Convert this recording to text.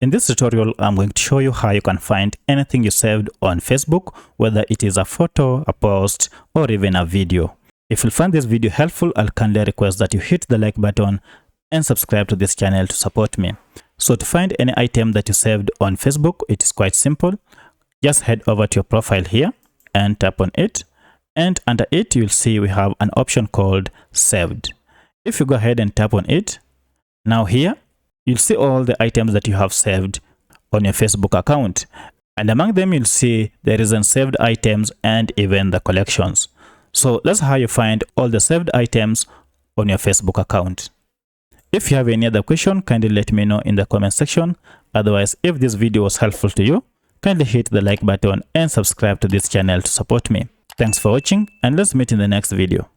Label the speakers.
Speaker 1: In this tutorial, I'm going to show you how you can find anything you saved on Facebook, whether it is a photo, a post, or even a video. If you find this video helpful, I'll kindly request that you hit the like button and subscribe to this channel to support me. So to find any item that you saved on Facebook, it is quite simple. Just head over to your profile here and tap on it. And under it, you'll see we have an option called saved. If you go ahead and tap on it, now here, you'll see all the items that you have saved on your Facebook account. And among them, you'll see there is unsaved items and even the collections. So that's how you find all the saved items on your Facebook account. If you have any other question, kindly let me know in the comment section. Otherwise, if this video was helpful to you, kindly hit the like button and subscribe to this channel to support me. Thanks for watching, and let's meet in the next video.